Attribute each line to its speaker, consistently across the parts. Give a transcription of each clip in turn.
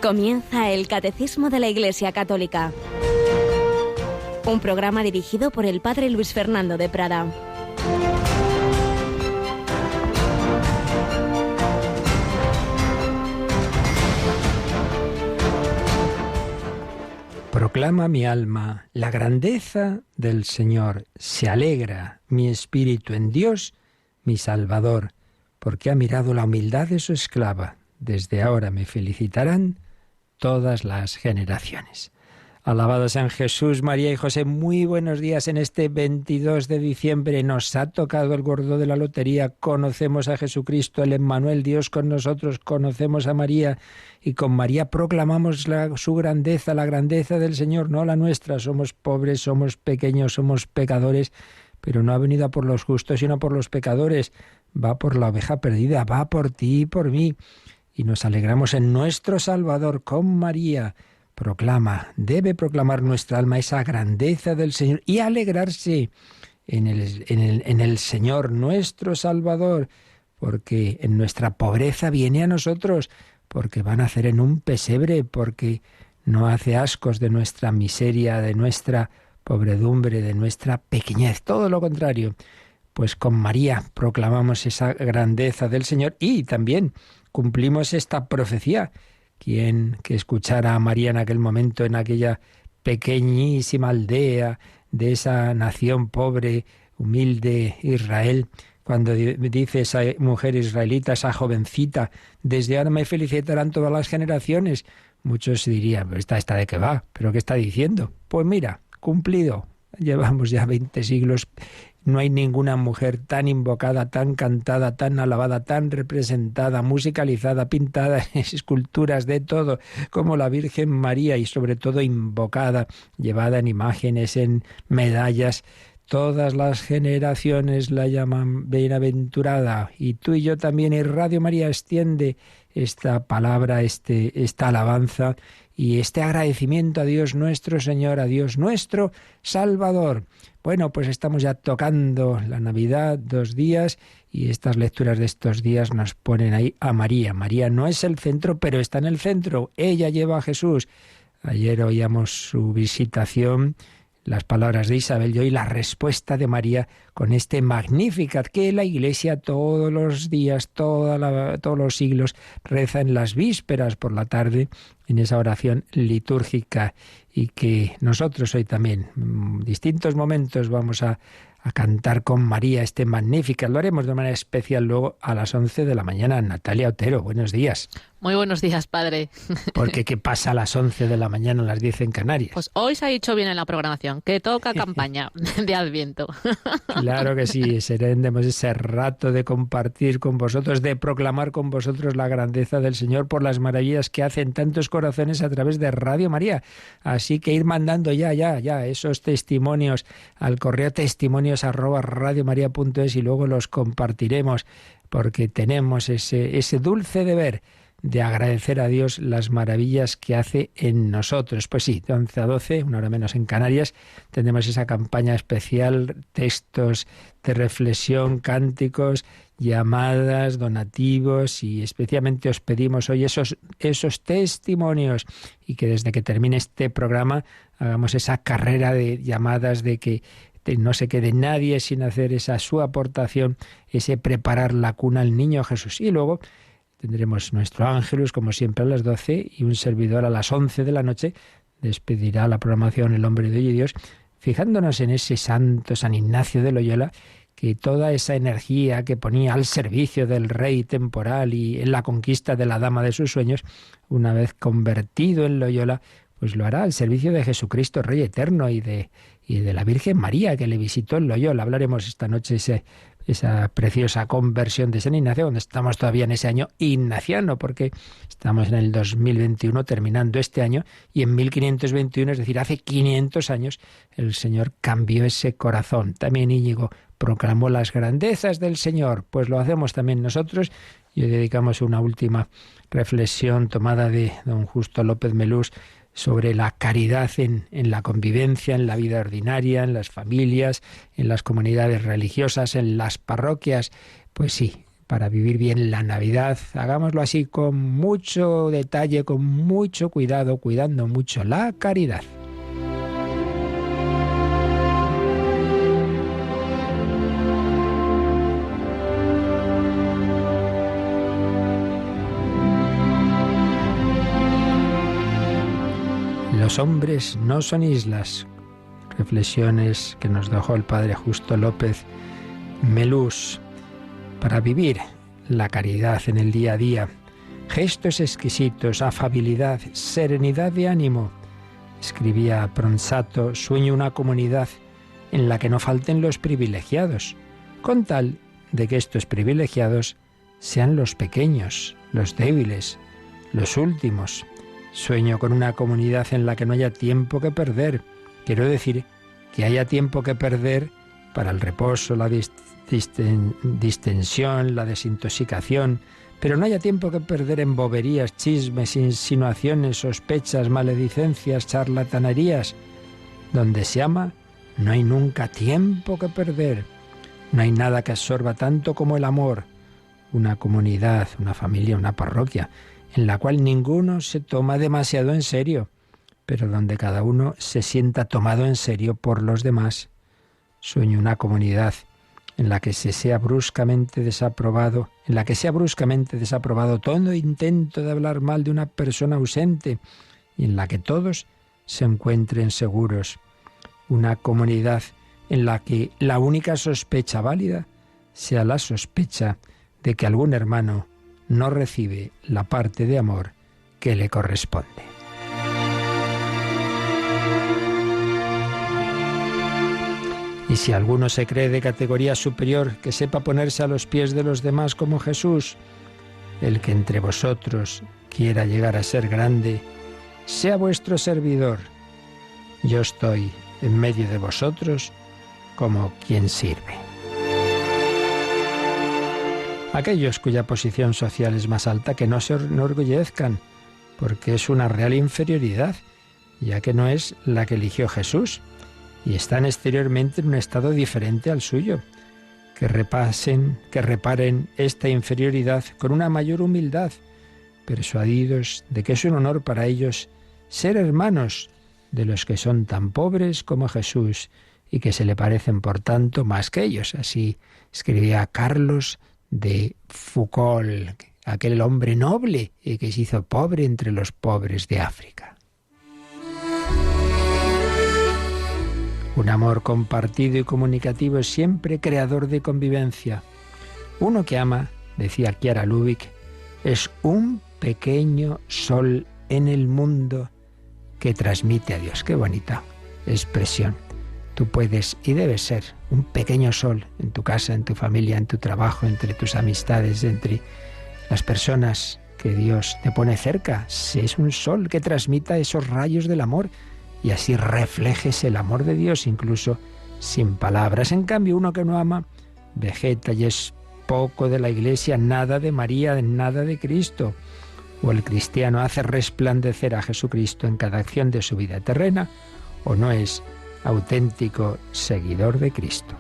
Speaker 1: Comienza el Catecismo de la Iglesia Católica. Un programa dirigido por el Padre Luis Fernando de Prada.
Speaker 2: Proclama mi alma la grandeza del Señor. Se alegra mi espíritu en Dios, mi Salvador, porque ha mirado la humildad de su esclava. Desde ahora me felicitarán todas las generaciones. Alabado sean Jesús, María y José. Muy buenos días en este 22 de diciembre. Nos ha tocado el gordo de la lotería. Conocemos a Jesucristo, el Emmanuel, Dios con nosotros. Conocemos a María y con María proclamamos su grandeza, la grandeza del Señor, no la nuestra. Somos pobres, somos pequeños, somos pecadores, pero no ha venido a por los justos, sino por los pecadores. Va por la oveja perdida, va por ti y por mí. Y nos alegramos en nuestro Salvador con María. Debe proclamar nuestra alma esa grandeza del Señor y alegrarse en el Señor, nuestro Salvador, porque en nuestra pobreza viene a nosotros, porque va a nacer en un pesebre, porque no hace ascos de nuestra miseria, de nuestra pobredumbre, de nuestra pequeñez, todo lo contrario. Pues con María proclamamos esa grandeza del Señor y también cumplimos esta profecía. Quien que escuchara a María en aquel momento, en aquella pequeñísima aldea de esa nación pobre, humilde, Israel, cuando dice esa mujer israelita, esa jovencita, desde ahora me felicitarán todas las generaciones, muchos dirían, ¿esta de qué va? ¿Pero qué está diciendo? Pues mira, cumplido. Llevamos ya 20 siglos. No hay ninguna mujer tan invocada, tan cantada, tan alabada, tan representada, musicalizada, pintada en esculturas de todo, como la Virgen María, y sobre todo invocada, llevada en imágenes, en medallas. Todas las generaciones la llaman bienaventurada, y tú y yo también, y Radio María extiende esta palabra, esta alabanza y este agradecimiento a Dios nuestro Señor, a Dios nuestro Salvador. Bueno, pues estamos ya tocando la Navidad, 2 días, y estas lecturas de estos días nos ponen ahí a María. María no es el centro, pero está en el centro. Ella lleva a Jesús. Ayer oíamos su visitación, las palabras de Isabel y hoy la respuesta de María con este Magnificat que la Iglesia todos los días, todos los siglos reza en las vísperas por la tarde, en esa oración litúrgica, y que nosotros hoy también, en distintos momentos, vamos a cantar con María este Magnificat. Lo haremos de manera especial luego a las 11 de la mañana. Natalia Otero, buenos días.
Speaker 3: Muy buenos días, padre.
Speaker 2: Porque ¿qué pasa a las 11 de la mañana, a las 10 en Canarias?
Speaker 3: Pues hoy se ha dicho bien en la programación, que toca campaña de Adviento.
Speaker 2: Claro que sí, seremos ese rato de compartir con vosotros, de proclamar con vosotros la grandeza del Señor por las maravillas que hacen tantos corazones a través de Radio María. Así que ir mandando ya esos testimonios al correo testimonios@radiomaria.es y luego los compartiremos, porque tenemos ese dulce deber de agradecer a Dios las maravillas que hace en nosotros. Pues sí, de 11 a 12, una hora menos en Canarias, tenemos esa campaña especial, textos de reflexión, cánticos, llamadas, donativos, y especialmente os pedimos hoy esos testimonios, y que desde que termine este programa hagamos esa carrera de llamadas, de que no se quede nadie sin hacer esa su aportación, ese preparar la cuna al niño Jesús. Y luego tendremos nuestro Ángelus, como siempre, a las 12, y un servidor a las 11 de la noche. Despedirá la programación El Hombre de Hoy y Dios, fijándonos en ese santo San Ignacio de Loyola, que toda esa energía que ponía al servicio del rey temporal y en la conquista de la dama de sus sueños, una vez convertido en Loyola, pues lo hará al servicio de Jesucristo, Rey eterno, y de la Virgen María, que le visitó en Loyola. Hablaremos esta noche esa preciosa conversión de San Ignacio, donde estamos todavía en ese año ignaciano, porque estamos en el 2021, terminando este año, y en 1521, es decir, hace 500 años, el Señor cambió ese corazón. También Íñigo proclamó las grandezas del Señor, pues lo hacemos también nosotros, y hoy dedicamos una última reflexión tomada de don Justo López Melús sobre la caridad en la convivencia, en la vida ordinaria, en las familias, en las comunidades religiosas, en las parroquias. Pues sí, para vivir bien la Navidad. Hagámoslo así con mucho detalle, con mucho cuidado, cuidando mucho la caridad. Los hombres no son islas. Reflexiones que nos dejó el padre Justo López Melús. Para vivir la caridad en el día a día, gestos exquisitos, afabilidad, serenidad de ánimo. Escribía Pronsato, sueño una comunidad en la que no falten los privilegiados, con tal de que estos privilegiados sean los pequeños, los débiles, los últimos. Sueño con una comunidad en la que no haya tiempo que perder. Quiero decir, que haya tiempo que perder para el reposo, la distensión, la desintoxicación, pero no haya tiempo que perder en boberías, chismes, insinuaciones, sospechas, maledicencias, charlatanerías. Donde se ama, no hay nunca tiempo que perder. No hay nada que absorba tanto como el amor. Una comunidad, una familia, una parroquia, en la cual ninguno se toma demasiado en serio, pero donde cada uno se sienta tomado en serio por los demás. Sueño una comunidad en la que sea bruscamente desaprobado todo intento de hablar mal de una persona ausente y en la que todos se encuentren seguros. Una comunidad en la que la única sospecha válida sea la sospecha de que algún hermano no recibe la parte de amor que le corresponde. Y si alguno se cree de categoría superior, que sepa ponerse a los pies de los demás como Jesús. El que entre vosotros quiera llegar a ser grande, sea vuestro servidor. Yo estoy en medio de vosotros como quien sirve. Aquellos cuya posición social es más alta, que no se enorgullezcan, porque es una real inferioridad, ya que no es la que eligió Jesús, y están exteriormente en un estado diferente al suyo. Que reparen esta inferioridad con una mayor humildad, persuadidos de que es un honor para ellos ser hermanos de los que son tan pobres como Jesús y que se le parecen por tanto más que ellos. Así escribía Carlos de Foucault, aquel hombre noble y que se hizo pobre entre los pobres de África. Un amor compartido y comunicativo es siempre creador de convivencia. Uno que ama, decía Chiara Lubich, es un pequeño sol en el mundo que transmite a Dios. Qué bonita expresión. Tú puedes y debes ser un pequeño sol en tu casa, en tu familia, en tu trabajo, entre tus amistades, entre las personas que Dios te pone cerca. Es un sol que transmita esos rayos del amor y así reflejes el amor de Dios incluso sin palabras. En cambio, uno que no ama vegeta y es poco de la Iglesia, nada de María, nada de Cristo. O el cristiano hace resplandecer a Jesucristo en cada acción de su vida terrena, o no es auténtico seguidor de Cristo.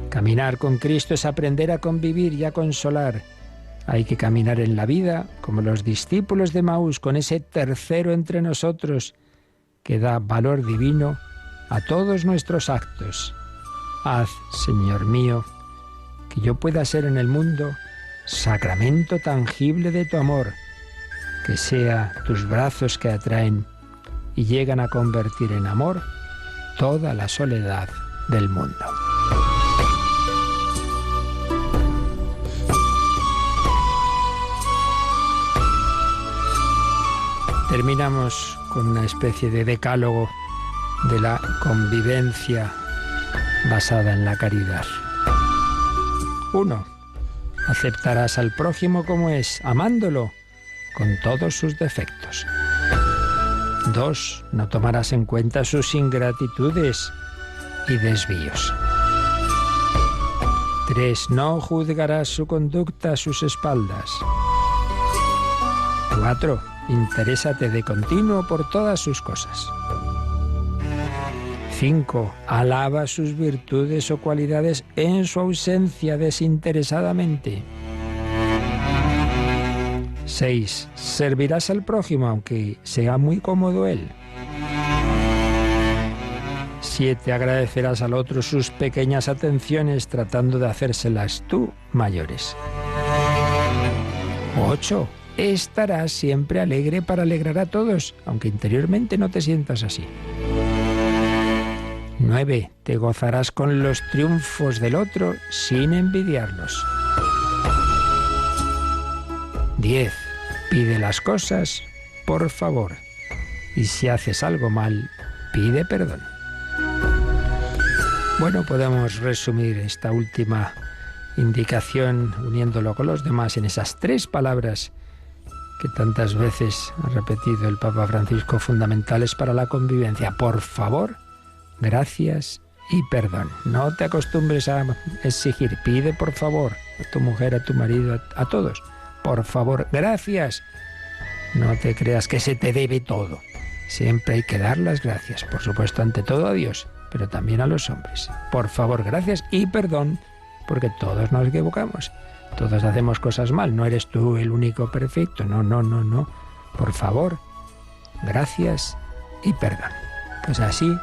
Speaker 2: Caminar con Cristo es aprender a convivir y a consolar. Hay que caminar en la vida como los discípulos de Maús, con ese tercero entre nosotros que da valor divino a todos nuestros actos. Haz, Señor mío, que yo pueda ser en el mundo sacramento tangible de tu amor, que sea tus brazos que atraen y llegan a convertir en amor toda la soledad del mundo. Terminamos con una especie de decálogo de la convivencia basada en la caridad. 1. Aceptarás al prójimo como es, amándolo con todos sus defectos. 2. No tomarás en cuenta sus ingratitudes y desvíos. 3. No juzgarás su conducta a sus espaldas. 4. Interésate de continuo por todas sus cosas. 5. Alaba sus virtudes o cualidades en su ausencia desinteresadamente. 6. Servirás al prójimo aunque sea muy cómodo él. 7. Agradecerás al otro sus pequeñas atenciones tratando de hacérselas tú mayores. 8. Estarás siempre alegre para alegrar a todos, aunque interiormente no te sientas así. 9. Te gozarás con los triunfos del otro sin envidiarlos. 10. Pide las cosas, por favor. Y si haces algo mal, pide perdón. Bueno, podemos resumir esta última indicación uniéndolo con los demás en esas 3 palabras que tantas veces ha repetido el Papa Francisco, fundamentales para la convivencia. Por favor, gracias y perdón. No te acostumbres a exigir, pide por favor a tu mujer, a tu marido, a todos. Por favor, gracias. No te creas que se te debe todo. Siempre hay que dar las gracias, por supuesto, ante todo a Dios, pero también a los hombres. Por favor, gracias y perdón, porque todos nos equivocamos. Todos hacemos cosas mal, no eres tú el único perfecto. No. Por favor, gracias y perdón. Pues así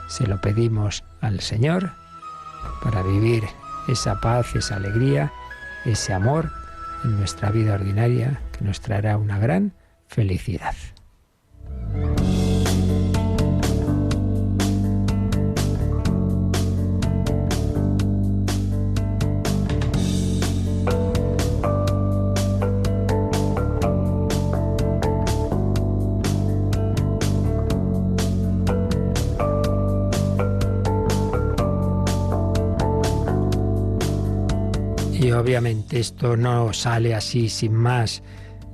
Speaker 2: se lo pedimos al Señor para vivir esa paz, esa alegría, ese amor en nuestra vida ordinaria que nos traerá una gran felicidad. Y obviamente esto no sale así sin más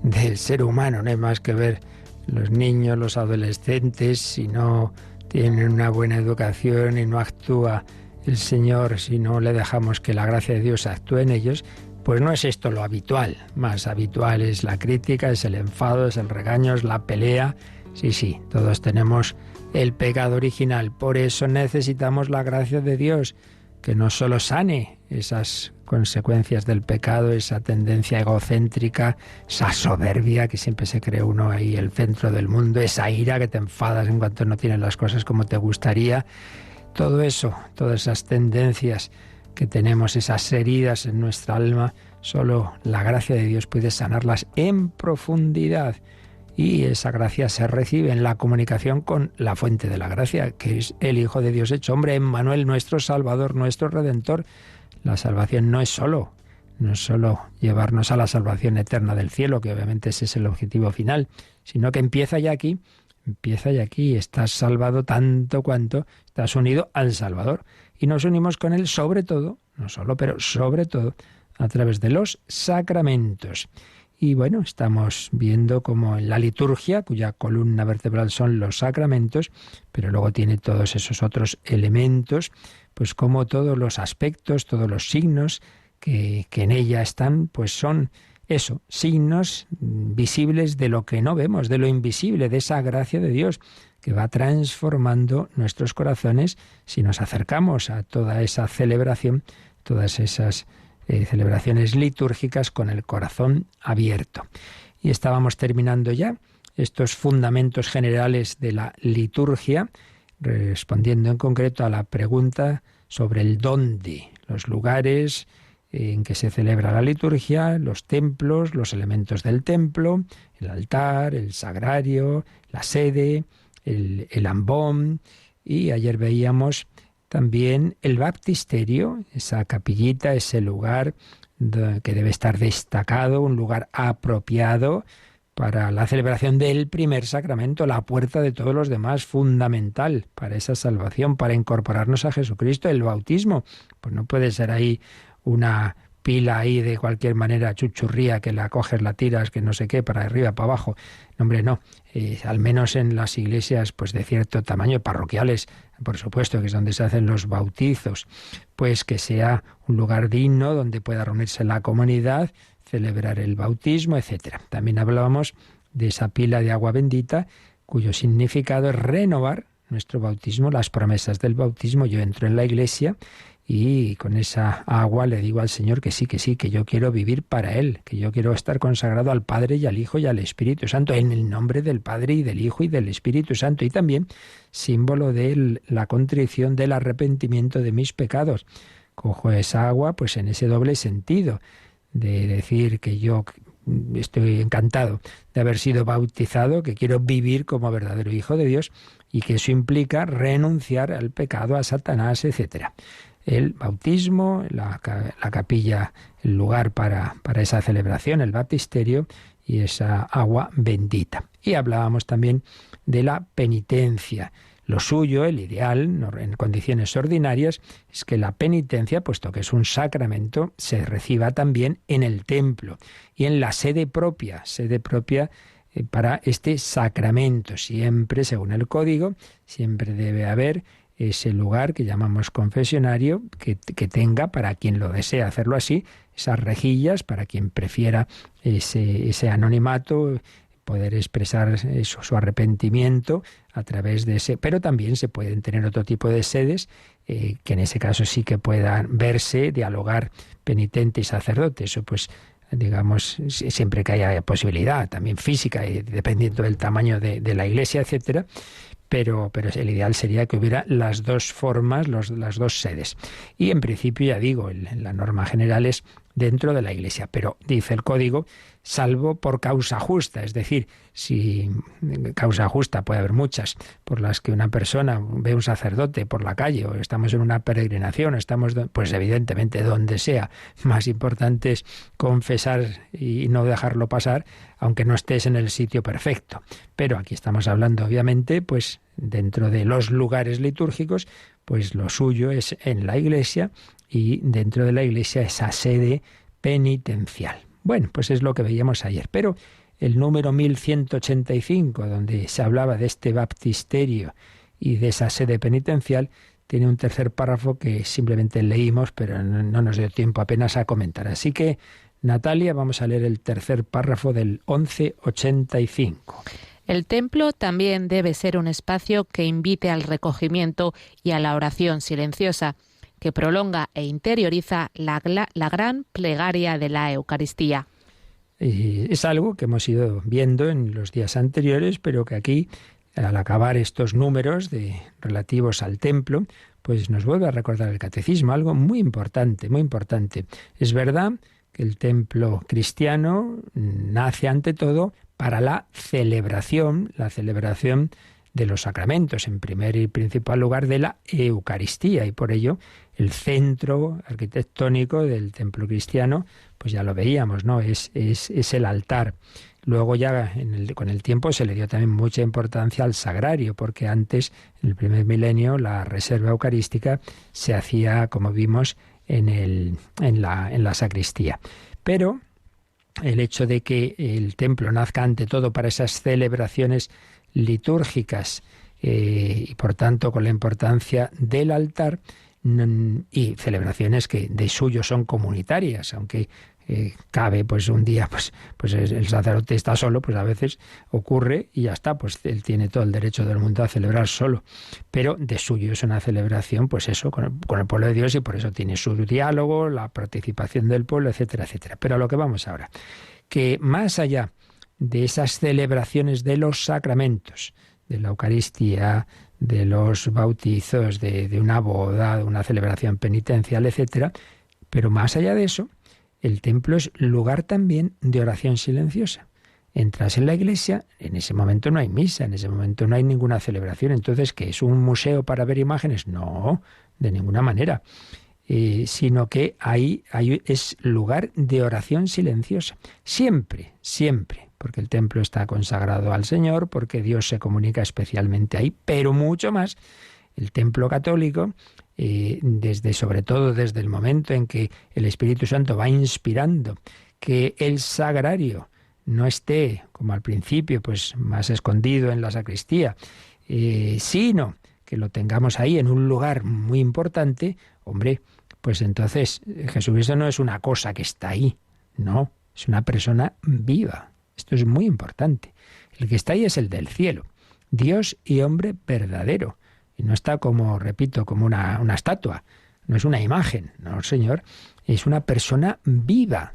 Speaker 2: del ser humano, no hay más que ver los niños, los adolescentes, si no tienen una buena educación y no actúa el Señor, si no le dejamos que la gracia de Dios actúe en ellos, pues no es esto lo habitual. Más habitual es la crítica, es el enfado, es el regaño, es la pelea. Sí, todos tenemos el pecado original, por eso necesitamos la gracia de Dios, que no solo sane esas consecuencias del pecado, esa tendencia egocéntrica, esa soberbia que siempre se cree uno ahí el centro del mundo, esa ira que te enfadas en cuanto no tienes las cosas como te gustaría. Todo eso, todas esas tendencias que tenemos, esas heridas en nuestra alma, solo la gracia de Dios puede sanarlas en profundidad. Y esa gracia se recibe en la comunicación con la fuente de la gracia, que es el Hijo de Dios hecho hombre, Emmanuel, nuestro Salvador, nuestro Redentor. La salvación no es solo llevarnos a la salvación eterna del cielo, que obviamente ese es el objetivo final, sino que empieza ya aquí, estás salvado tanto cuanto estás unido al Salvador. Y nos unimos con Él sobre todo, no solo, pero sobre todo, a través de los sacramentos. Y bueno, estamos viendo cómo en la liturgia, cuya columna vertebral son los sacramentos, pero luego tiene todos esos otros elementos, pues como todos los aspectos, todos los signos que en ella están, pues son eso, signos visibles de lo que no vemos, de lo invisible, de esa gracia de Dios que va transformando nuestros corazones si nos acercamos a toda esa celebración, todas esas celebraciones litúrgicas con el corazón abierto. Y estábamos terminando ya estos fundamentos generales de la liturgia, respondiendo en concreto a la pregunta sobre el dónde, los lugares en que se celebra la liturgia, los templos, los elementos del templo, el altar, el sagrario, la sede, el ambón, y ayer veíamos también el baptisterio, esa capillita, ese lugar que debe estar destacado, un lugar apropiado para la celebración del primer sacramento, la puerta de todos los demás, fundamental para esa salvación, para incorporarnos a Jesucristo, el bautismo. Pues no puede ser ahí una pila ahí de cualquier manera chuchurría que la coges, la tiras, que no sé qué, para arriba, para abajo. No, hombre, no. Al menos en las iglesias pues de cierto tamaño, parroquiales, por supuesto, que es donde se hacen los bautizos, pues que sea un lugar digno donde pueda reunirse la comunidad, celebrar el bautismo, etcétera. También hablábamos de esa pila de agua bendita, cuyo significado es renovar nuestro bautismo, las promesas del bautismo. Yo entro en la Iglesia y con esa agua le digo al Señor que sí, que yo quiero vivir para Él, que yo quiero estar consagrado al Padre y al Hijo y al Espíritu Santo, en el nombre del Padre y del Hijo y del Espíritu Santo, y también símbolo de la contrición, del arrepentimiento de mis pecados. Cojo esa agua pues en ese doble sentido, de decir que yo estoy encantado de haber sido bautizado, que quiero vivir como verdadero Hijo de Dios, y que eso implica renunciar al pecado, a Satanás, etcétera. El bautismo, la capilla, el lugar para esa celebración, el baptisterio y esa agua bendita. Y hablábamos también de la penitencia. Lo suyo, el ideal, en condiciones ordinarias, es que la penitencia, puesto que es un sacramento, se reciba también en el templo y en la sede propia para este sacramento. Siempre, según el código, siempre debe haber ese lugar que llamamos confesionario, que tenga, para quien lo desea hacerlo así, esas rejillas, para quien prefiera ese anonimato, poder expresar eso, su arrepentimiento a través de ese. Pero también se pueden tener otro tipo de sedes, que en ese caso sí que puedan verse, dialogar penitente y sacerdote. Eso pues, digamos, siempre que haya posibilidad, también física, y dependiendo del tamaño de la iglesia, etcétera. Pero el ideal sería que hubiera las dos formas, las dos sedes. Y en principio, ya digo, la norma general es dentro de la Iglesia. Pero dice el código, salvo por causa justa. Es decir, si causa justa puede haber muchas, por las que una persona ve un sacerdote por la calle, o estamos en una peregrinación, pues evidentemente donde sea. Más importante es confesar y no dejarlo pasar, aunque no estés en el sitio perfecto. Pero aquí estamos hablando, obviamente, pues dentro de los lugares litúrgicos, pues lo suyo es en la Iglesia, y dentro de la Iglesia esa sede penitencial. Bueno, pues es lo que veíamos ayer. Pero el número 1185, donde se hablaba de este baptisterio y de esa sede penitencial, tiene un tercer párrafo que simplemente leímos, pero no nos dio tiempo apenas a comentar. Así que, Natalia, vamos a leer el tercer párrafo del 1185.
Speaker 3: El templo también debe ser un espacio que invite al recogimiento y a la oración silenciosa, que prolonga e interioriza la gran plegaria de la Eucaristía.
Speaker 2: Es algo que hemos ido viendo en los días anteriores, pero que aquí, al acabar estos números relativos al templo, pues nos vuelve a recordar el catecismo, algo muy importante, muy importante. Es verdad que el templo cristiano nace ante todo para la celebración de los sacramentos, en primer y principal lugar de la Eucaristía, y por ello el centro arquitectónico del templo cristiano, pues ya lo veíamos, ¿no? Es el altar. Luego ya con el tiempo se le dio también mucha importancia al sagrario, porque antes, en el primer milenio, la reserva eucarística se hacía, como vimos, en la sacristía. Pero el hecho de que el templo nazca ante todo para esas celebraciones litúrgicas y por tanto con la importancia del altar y celebraciones que de suyo son comunitarias, aunque cabe pues un día pues el sacerdote está solo, pues a veces ocurre y ya está, pues él tiene todo el derecho del mundo a celebrar solo, pero de suyo es una celebración pues eso, con el pueblo de Dios, y por eso tiene su diálogo, la participación del pueblo, etcétera, etcétera. Pero a lo que vamos ahora, que más allá de esas celebraciones de los sacramentos, de la Eucaristía, de los bautizos, de una boda, de una celebración penitencial, etcétera, pero más allá de eso, el templo es lugar también de oración silenciosa. Entras en la iglesia, en ese momento no hay misa, en ese momento no hay ninguna celebración. Entonces, ¿qué es un museo para ver imágenes? No, de ninguna manera. Sino que ahí es lugar de oración silenciosa. Siempre, siempre. Porque el templo está consagrado al Señor, porque Dios se comunica especialmente ahí, pero mucho más el templo católico, sobre todo desde el momento en que el Espíritu Santo va inspirando que el sagrario no esté, como al principio, pues más escondido en la sacristía, sino que lo tengamos ahí en un lugar muy importante, hombre, pues entonces Jesucristo no es una cosa que está ahí, no, es una persona viva. Esto es muy importante. El que está ahí es el del cielo. Dios y hombre verdadero. Y no está como, repito, como una estatua, no es una imagen, no, Señor, es una persona viva.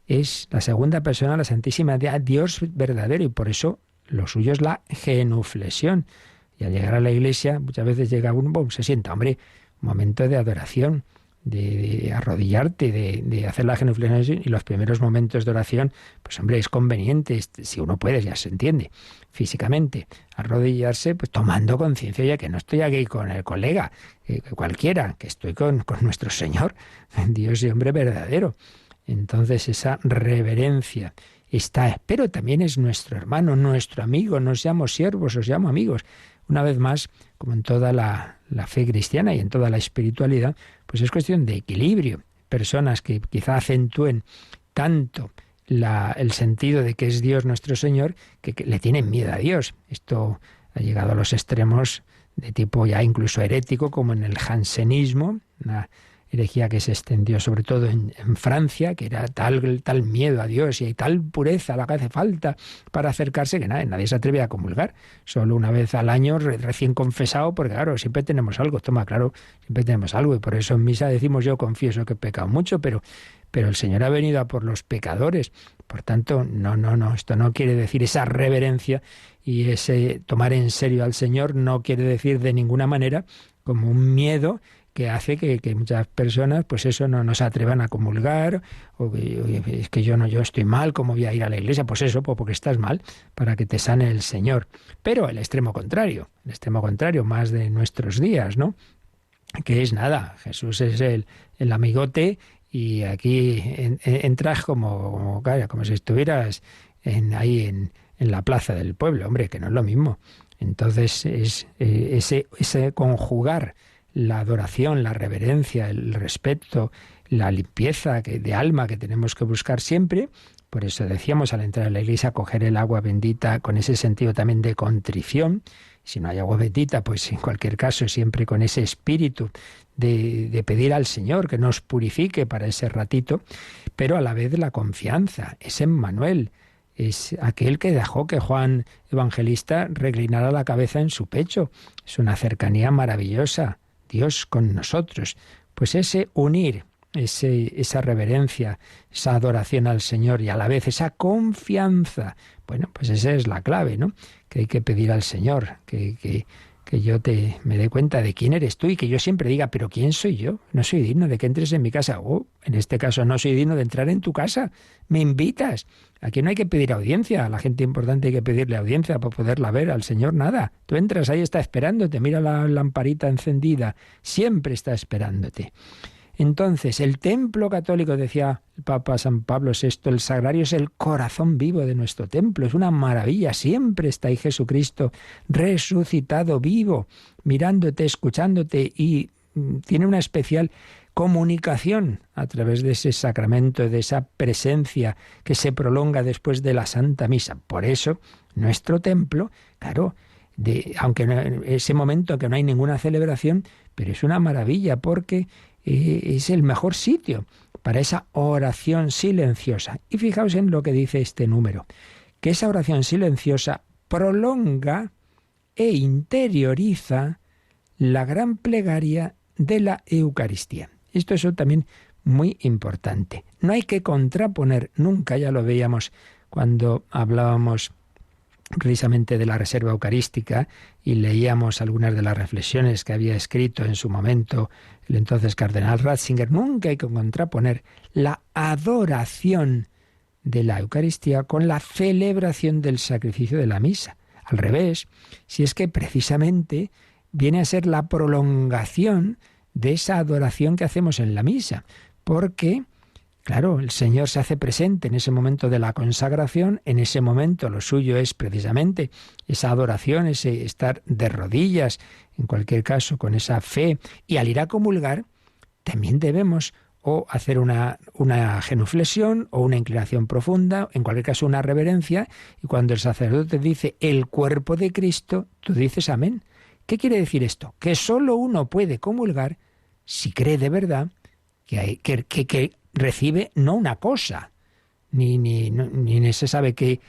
Speaker 2: Es la segunda persona, la Santísima Dios verdadero, y por eso lo suyo es la genuflexión. Y al llegar a la iglesia, muchas veces llega uno, se sienta, hombre, un momento de adoración, de arrodillarte, de hacer la genuflexión, y los primeros momentos de oración, pues hombre, es conveniente, si uno puede, ya se entiende, físicamente, arrodillarse, pues tomando conciencia, ya que no estoy aquí con el colega, cualquiera, que estoy con nuestro Señor, Dios y hombre verdadero. Entonces esa reverencia está, pero también es nuestro hermano, nuestro amigo, no os llamo siervos, os llamo amigos. Una vez más, como en toda la fe cristiana y en toda la espiritualidad, pues es cuestión de equilibrio. Personas que quizá acentúen tanto el sentido de que es Dios nuestro Señor, que le tienen miedo a Dios. Esto ha llegado a los extremos de tipo ya incluso herético, como en el jansenismo, una herejía que se extendió sobre todo en Francia, que era tal miedo a Dios y hay tal pureza la que hace falta para acercarse que nadie se atreve a comulgar. Solo una vez al año, recién confesado, porque claro, siempre tenemos algo, siempre tenemos algo, y por eso en misa decimos yo confieso que he pecado mucho, pero el Señor ha venido a por los pecadores. Por tanto, no, esto no quiere decir esa reverencia y ese tomar en serio al Señor, no quiere decir de ninguna manera como un miedo que hace que muchas personas, pues eso, no se atrevan a comulgar, o que es que yo estoy mal, ¿cómo voy a ir a la iglesia? Pues eso, porque estás mal, para que te sane el Señor. Pero el extremo contrario más de nuestros días, ¿no? Que es nada, Jesús es el amigote, y aquí entras como si estuvieras ahí en la plaza del pueblo, hombre, que no es lo mismo. Entonces es ese conjugar la adoración, la reverencia, el respeto, la limpieza de alma que tenemos que buscar siempre. Por eso decíamos al entrar en la iglesia, coger el agua bendita con ese sentido también de contrición. Si no hay agua bendita, pues en cualquier caso siempre con ese espíritu de pedir al Señor que nos purifique para ese ratito, pero a la vez la confianza, es Emmanuel, es aquel que dejó que Juan Evangelista reclinara la cabeza en su pecho. Es una cercanía maravillosa, Dios con nosotros. Pues ese unir, esa reverencia, esa adoración al Señor y a la vez esa confianza, bueno, pues esa es la clave, ¿no? Que hay que pedir al Señor, que yo me dé cuenta de quién eres tú y que yo siempre diga, pero ¿quién soy yo? No soy digno de que entres en mi casa. En este caso no soy digno de entrar en tu casa. Me invitas. Aquí no hay que pedir audiencia. A la gente importante hay que pedirle audiencia para poderla ver. Al Señor nada. Tú entras, ahí está esperándote. Mira la lamparita encendida. Siempre está esperándote. Entonces, el templo católico, decía el Papa San Pablo VI, el sagrario es el corazón vivo de nuestro templo, es una maravilla, siempre está ahí Jesucristo resucitado, vivo, mirándote, escuchándote, y tiene una especial comunicación a través de ese sacramento, de esa presencia que se prolonga después de la Santa Misa. Por eso, nuestro templo, claro, aunque en ese momento que no hay ninguna celebración, pero es una maravilla porque es el mejor sitio para esa oración silenciosa. Y fijaos en lo que dice este número, que esa oración silenciosa prolonga e interioriza la gran plegaria de la Eucaristía. Esto es también muy importante. No hay que contraponer nunca, ya lo veíamos cuando hablábamos precisamente de la reserva eucarística y leíamos algunas de las reflexiones que había escrito en su momento el entonces cardenal Ratzinger. Nunca hay que contraponer la adoración de la Eucaristía con la celebración del sacrificio de la misa. Al revés, si es que precisamente viene a ser la prolongación de esa adoración que hacemos en la misa, porque claro, el Señor se hace presente en ese momento de la consagración, en ese momento lo suyo es precisamente esa adoración, ese estar de rodillas, en cualquier caso con esa fe, y al ir a comulgar también debemos o hacer una genuflexión o una inclinación profunda, en cualquier caso una reverencia, y cuando el sacerdote dice el cuerpo de Cristo, tú dices amén. ¿Qué quiere decir esto? Que solo uno puede comulgar si cree de verdad que recibe no una cosa, ni se sabe qué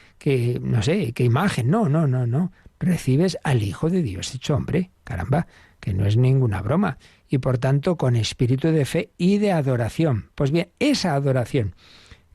Speaker 2: no sé, qué imagen, no, recibes al Hijo de Dios hecho hombre. Caramba, que no es ninguna broma. Y por tanto, con espíritu de fe y de adoración. Pues bien, esa adoración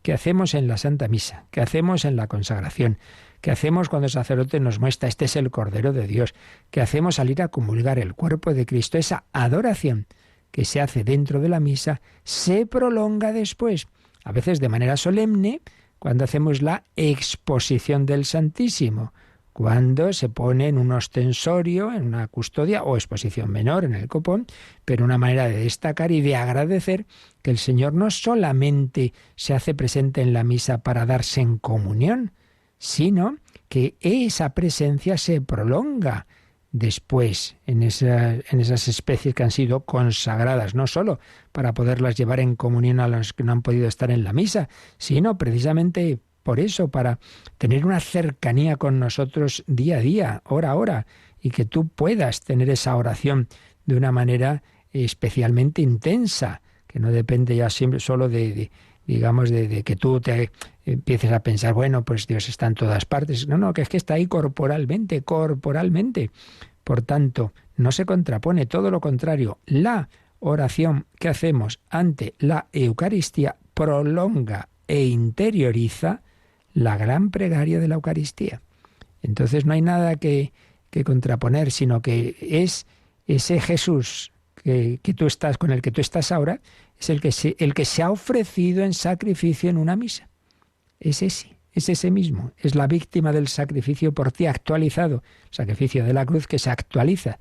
Speaker 2: que hacemos en la Santa Misa, que hacemos en la consagración, que hacemos cuando el sacerdote nos muestra este es el Cordero de Dios, que hacemos al ir a comulgar el cuerpo de Cristo, esa adoración que se hace dentro de la misa se prolonga después, a veces de manera solemne, cuando hacemos la exposición del Santísimo, cuando se pone en un ostensorio, en una custodia o exposición menor en el copón, pero una manera de destacar y de agradecer que el Señor no solamente se hace presente en la misa para darse en comunión, sino que esa presencia se prolonga después en esas especies que han sido consagradas, no solo para poderlas llevar en comunión a los que no han podido estar en la misa, sino precisamente por eso, para tener una cercanía con nosotros día a día, hora a hora, y que tú puedas tener esa oración de una manera especialmente intensa, que no depende ya siempre solo de que tú te empieces a pensar, bueno, pues Dios está en todas partes. No, que es que está ahí corporalmente. Por tanto, no se contrapone, todo lo contrario. La oración que hacemos ante la Eucaristía prolonga e interioriza la gran plegaria de la Eucaristía. Entonces no hay nada que contraponer, sino que es ese Jesús que tú estás, con el que tú estás ahora, es el que se ha ofrecido en sacrificio en una misa. Es ese mismo, es la víctima del sacrificio por ti actualizado, el sacrificio de la cruz que se actualiza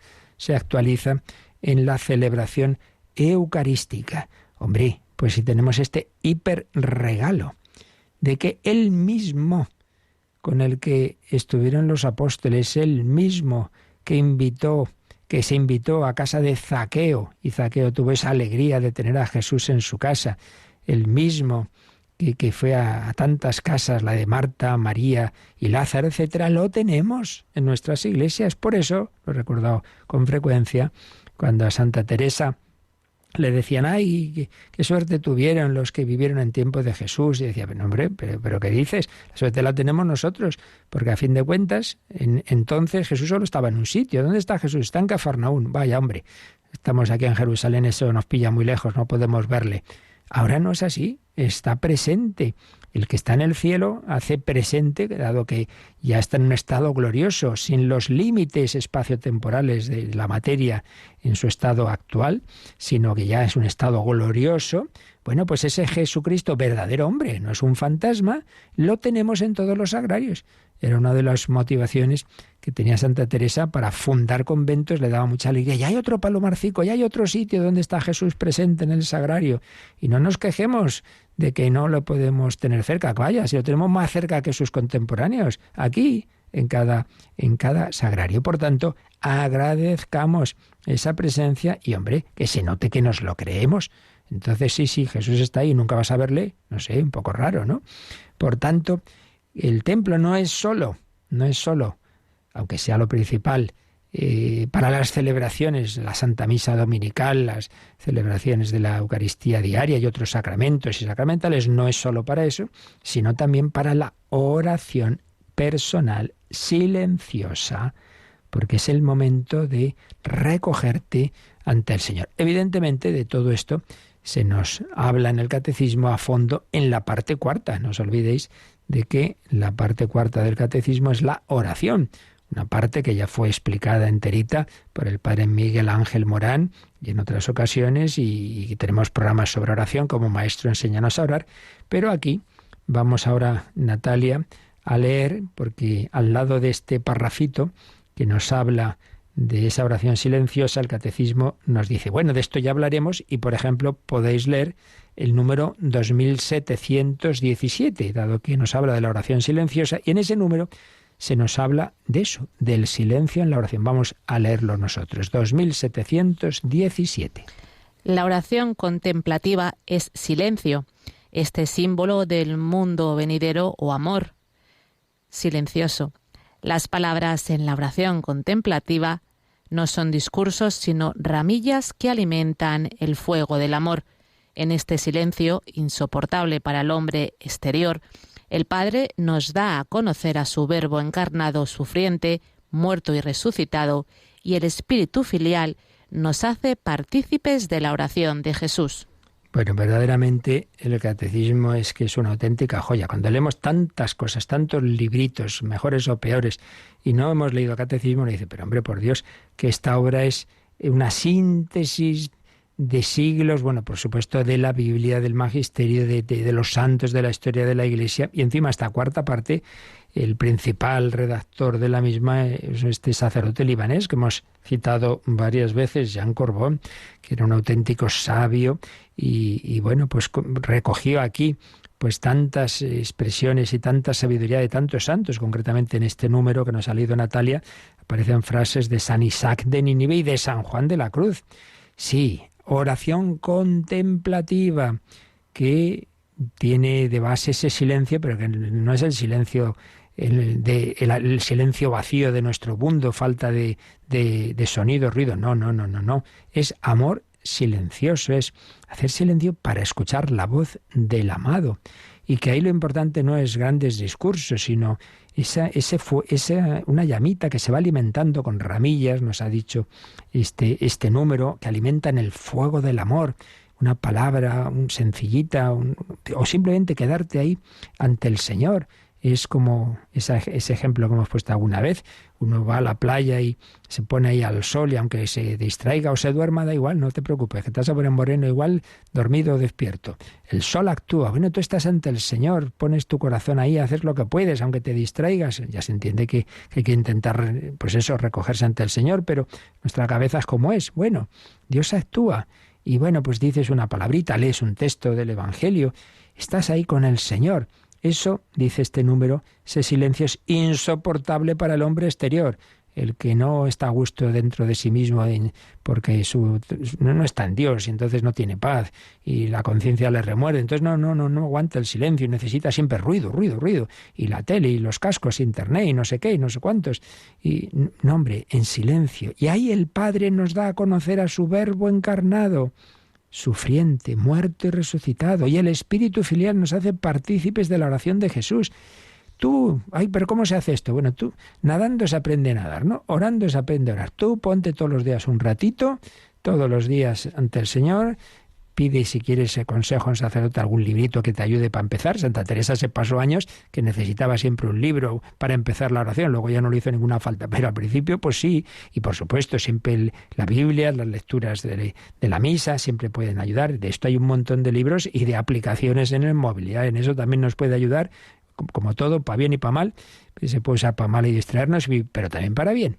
Speaker 2: en la celebración eucarística. Hombre, pues si tenemos este hiperregalo de que Él mismo, con el que estuvieron los apóstoles, Él mismo que se invitó a casa de Zaqueo, y Zaqueo tuvo esa alegría de tener a Jesús en su casa, el mismo que fue a tantas casas, la de Marta, María y Lázaro, etcétera, lo tenemos en nuestras iglesias. Por eso, lo he recordado con frecuencia, cuando a Santa Teresa le decían, ¡ay, qué suerte tuvieron los que vivieron en tiempos de Jesús! Y decía, pero hombre, pero ¿qué dices? La suerte la tenemos nosotros, porque a fin de cuentas, entonces Jesús solo estaba en un sitio. ¿Dónde está Jesús? Está en Cafarnaún. Vaya, hombre, estamos aquí en Jerusalén, eso nos pilla muy lejos, no podemos verle. Ahora no es así, está presente. El que está en el cielo hace presente, dado que ya está en un estado glorioso, sin los límites espaciotemporales de la materia en su estado actual, sino que ya es un estado glorioso. Bueno, pues ese Jesucristo, verdadero hombre, no es un fantasma, lo tenemos en todos los sagrarios. Era una de las motivaciones que tenía Santa Teresa para fundar conventos, le daba mucha alegría. Ya hay otro Palomarcico, ya hay otro sitio donde está Jesús presente en el sagrario. Y no nos quejemos de que no lo podemos tener cerca. Vaya, si lo tenemos más cerca que sus contemporáneos, aquí, en cada sagrario. Por tanto, agradezcamos esa presencia y, hombre, que se note que nos lo creemos. Entonces, sí, Jesús está ahí y nunca vas a verle, no sé, un poco raro, ¿no? Por tanto, el templo no es solo, aunque sea lo principal, para las celebraciones, la Santa Misa Dominical, las celebraciones de la Eucaristía diaria y otros sacramentos y sacramentales, no es solo para eso, sino también para la oración personal silenciosa, porque es el momento de recogerte ante el Señor. Evidentemente, de todo esto se nos habla en el Catecismo a fondo en la parte cuarta. No os olvidéis de que la parte cuarta del Catecismo es la oración, una parte que ya fue explicada enterita por el padre Miguel Ángel Morán y en otras ocasiones, y tenemos programas sobre oración como Maestro, enséñanos a orar, pero aquí vamos ahora, Natalia, a leer, porque al lado de este parrafito que nos habla de esa oración silenciosa, el Catecismo nos dice, bueno, de esto ya hablaremos, y por ejemplo podéis leer el número 2717, dado que nos habla de la oración silenciosa, y en ese número se nos habla de eso, del silencio en la oración. Vamos a leerlo nosotros, 2717.
Speaker 3: La oración contemplativa es silencio, este símbolo del mundo venidero o amor silencioso. Las palabras en la oración contemplativa no son discursos, sino ramillas que alimentan el fuego del amor. En este silencio, insoportable para el hombre exterior, el Padre nos da a conocer a su Verbo encarnado sufriente, muerto y resucitado, y el Espíritu filial nos hace partícipes de la oración de Jesús.
Speaker 2: Bueno, verdaderamente el catecismo es que es una auténtica joya. Cuando leemos tantas cosas, tantos libritos, mejores o peores, y no hemos leído catecismo, le dice, pero hombre, por Dios, que esta obra es una síntesis de siglos, bueno, por supuesto, de la Biblia, del magisterio, de los santos, de la historia de la Iglesia, y encima esta cuarta parte, el principal redactor de la misma es este sacerdote libanés que hemos citado varias veces, Jean Corbon, que era un auténtico sabio y bueno, pues recogió aquí pues tantas expresiones y tanta sabiduría de tantos santos. Concretamente en este número que nos ha leído Natalia aparecen frases de San Isaac de Nínive y de San Juan de la Cruz. Sí, oración contemplativa que tiene de base ese silencio, pero que no es el silencio el silencio vacío de nuestro mundo, falta de sonido, ruido. No. Es amor silencioso, es hacer silencio para escuchar la voz del amado. Y que ahí lo importante no es grandes discursos, sino una llamita que se va alimentando con ramillas, nos ha dicho este número, que alimentan el fuego del amor. Una palabra sencillita, o simplemente quedarte ahí ante el Señor. Es como ese ejemplo que hemos puesto alguna vez. Uno va a la playa y se pone ahí al sol y aunque se distraiga o se duerma, da igual, no te preocupes, que te vas a poner moreno igual, dormido o despierto. El sol actúa. Bueno, tú estás ante el Señor, pones tu corazón ahí, haces lo que puedes, aunque te distraigas. Ya se entiende que hay que intentar, pues eso, recogerse ante el Señor, pero nuestra cabeza es como es. Bueno, Dios actúa. Y bueno, pues dices una palabrita, lees un texto del Evangelio, estás ahí con el Señor. Eso, dice este número, ese silencio es insoportable para el hombre exterior, el que no está a gusto dentro de sí mismo porque no está en Dios y entonces no tiene paz y la conciencia le remuerde. Entonces no aguanta el silencio y necesita siempre ruido. Y la tele y los cascos, internet y no sé qué y no sé cuántos. Y no, hombre, en silencio. Y ahí el Padre nos da a conocer a su Verbo encarnado, sufriente, muerto y resucitado. Y el Espíritu filial nos hace partícipes de la oración de Jesús. Pero ¿cómo se hace esto? Bueno, tú, nadando se aprende a nadar, ¿no? Orando se aprende a orar. Tú ponte todos los días un ratito, todos los días ante el Señor, pide si quieres consejo a un sacerdote, algún librito que te ayude para empezar. Santa Teresa se pasó años que necesitaba siempre un libro para empezar la oración, luego ya no le hizo ninguna falta, pero al principio pues sí, y por supuesto siempre la Biblia, las lecturas de la misa siempre pueden ayudar. De esto hay un montón de libros y de aplicaciones en el móvil, ¿ya? En eso también nos puede ayudar, como todo, para bien y para mal. Se puede usar para mal y distraernos, pero también para bien.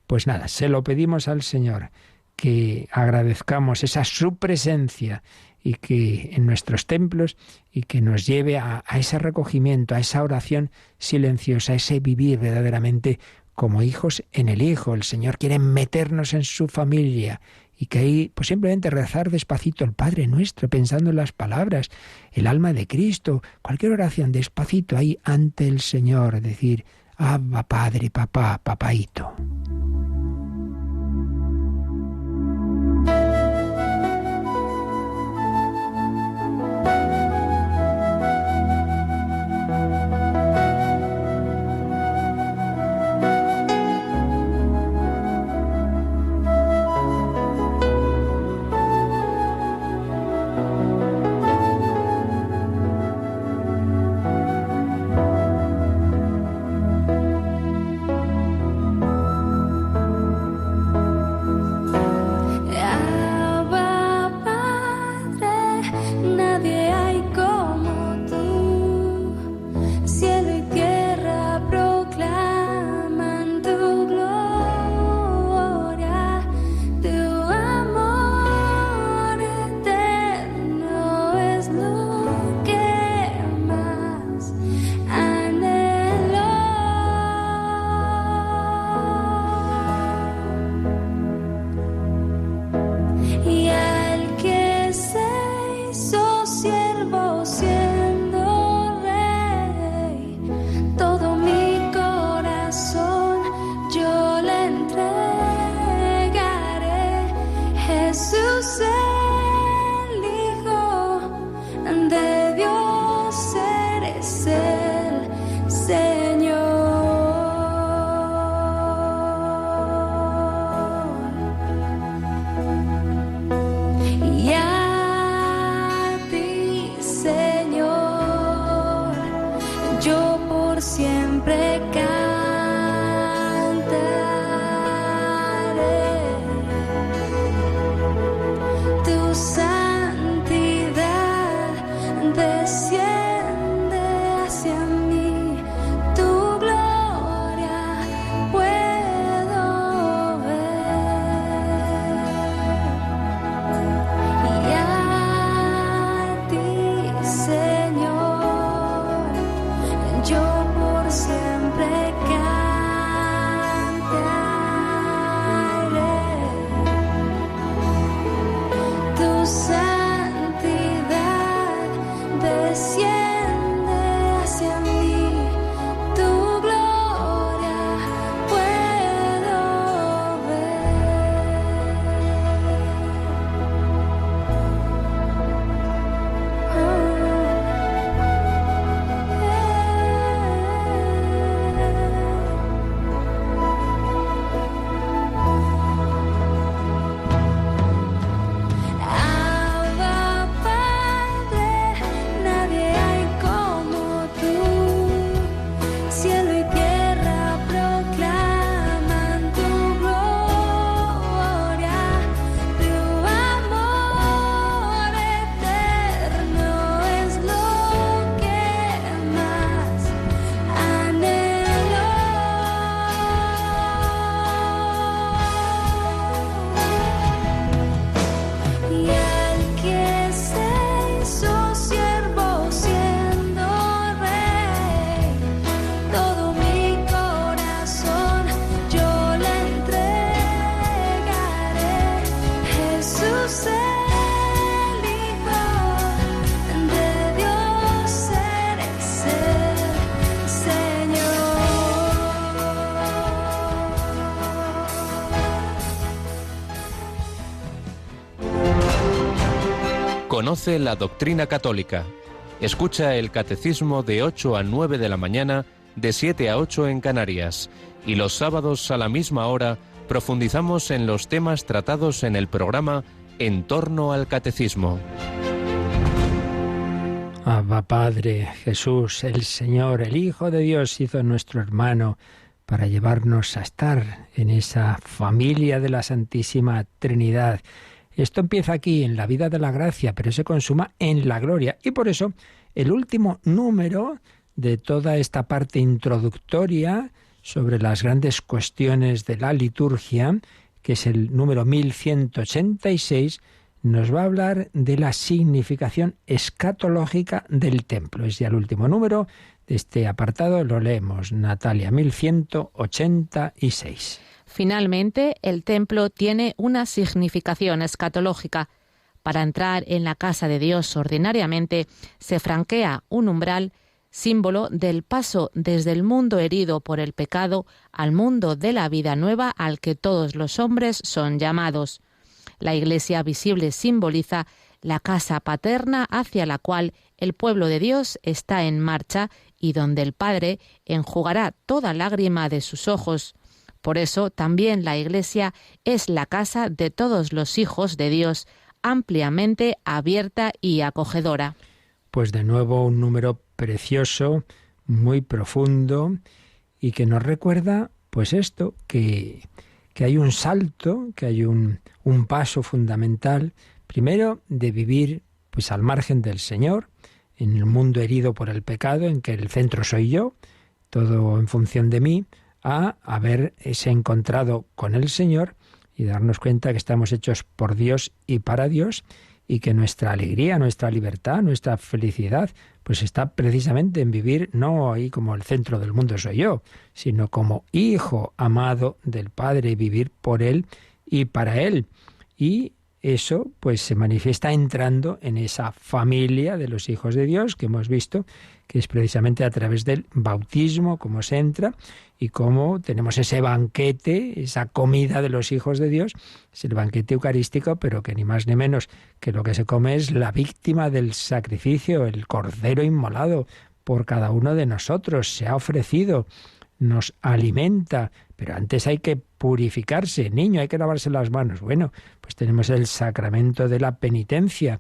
Speaker 2: Pues nada, se lo pedimos al Señor, que agradezcamos esa su presencia y que en nuestros templos y que nos lleve a ese recogimiento, a esa oración silenciosa, a ese vivir verdaderamente como hijos en el Hijo. El Señor quiere meternos en su familia y que ahí pues simplemente rezar despacito el Padre Nuestro, pensando en las palabras, el alma de Cristo, cualquier oración despacito ahí ante el Señor, decir, Abba, Padre, Papá, Papaíto.
Speaker 4: Conoce la doctrina católica. Escucha el catecismo de 8 a 9 de la mañana, de 7 a 8 en Canarias. Y los sábados a la misma hora profundizamos en los temas tratados en el programa En torno al Catecismo.
Speaker 2: Abba Padre, Jesús, el Señor, el Hijo de Dios, hizo nuestro hermano para llevarnos a estar en esa familia de la Santísima Trinidad. Esto empieza aquí, en la vida de la gracia, pero se consuma en la gloria. Y por eso, el último número de toda esta parte introductoria sobre las grandes cuestiones de la liturgia, que es el número 1186, nos va a hablar de la significación escatológica del templo. Es ya el último número de este apartado, lo leemos, Natalia, 1186.
Speaker 3: Finalmente, el templo tiene una significación escatológica. Para entrar en la casa de Dios ordinariamente, se franquea un umbral, símbolo del paso desde el mundo herido por el pecado al mundo de la vida nueva al que todos los hombres son llamados. La iglesia visible simboliza la casa paterna hacia la cual el pueblo de Dios está en marcha y donde el Padre enjugará toda lágrima de sus ojos. Por eso también la iglesia es la casa de todos los hijos de Dios, ampliamente abierta y acogedora.
Speaker 2: Pues de nuevo un número precioso, muy profundo y que nos recuerda pues esto, que hay un salto, que hay un paso fundamental, primero de vivir pues al margen del Señor, en el mundo herido por el pecado, en que el centro soy yo, todo en función de mí, a haberse encontrado con el Señor y darnos cuenta que estamos hechos por Dios y para Dios, y que nuestra alegría, nuestra libertad, nuestra felicidad, pues está precisamente en vivir no ahí como el centro del mundo soy yo, sino como hijo amado del Padre, vivir por Él y para Él. Y eso pues se manifiesta entrando en esa familia de los hijos de Dios que hemos visto, que es precisamente a través del bautismo cómo se entra y cómo tenemos ese banquete, esa comida de los hijos de Dios, es el banquete eucarístico, pero que ni más ni menos que lo que se come es la víctima del sacrificio, el cordero inmolado por cada uno de nosotros, se ha ofrecido, nos alimenta, pero antes hay que purificarse, niño, hay que lavarse las manos. Bueno, pues tenemos el sacramento de la penitencia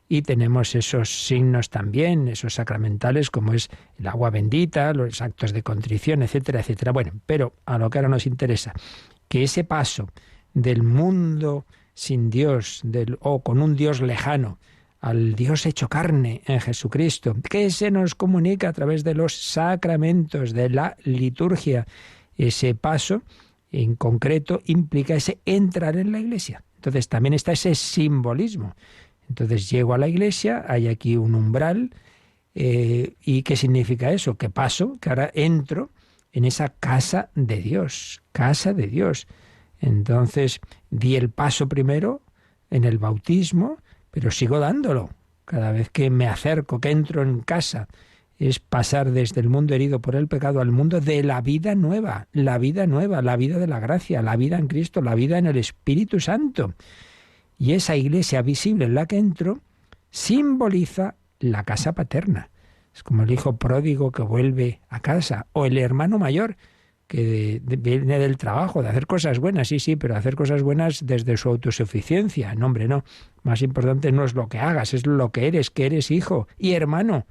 Speaker 2: y tenemos esos signos también, esos sacramentales como es el agua bendita, los actos de contrición, etcétera, etcétera. Bueno, pero a lo que ahora nos interesa, que ese paso del mundo sin Dios, o con un Dios lejano, al Dios hecho carne en Jesucristo, que se nos comunica a través de los sacramentos, de la liturgia. Ese paso, en concreto, implica ese entrar en la iglesia. Entonces también está ese simbolismo. Entonces llego a la iglesia, hay aquí un umbral, ¿y qué significa eso? Que paso, que ahora entro en esa casa de Dios, casa de Dios. Entonces di el paso primero en el bautismo, pero sigo dándolo. Cada vez que me acerco, que entro en casa, es pasar desde el mundo herido por el pecado al mundo de la vida nueva, la vida nueva, la vida de la gracia, la vida en Cristo, la vida en el Espíritu Santo. Y esa iglesia visible en la que entro simboliza la casa paterna. Es como el hijo pródigo que vuelve a casa, o el hermano mayor que viene del trabajo, de hacer cosas buenas, sí, pero hacer cosas buenas desde su autosuficiencia. No, hombre, no. Más importante no es lo que hagas, es lo que eres hijo y hermano.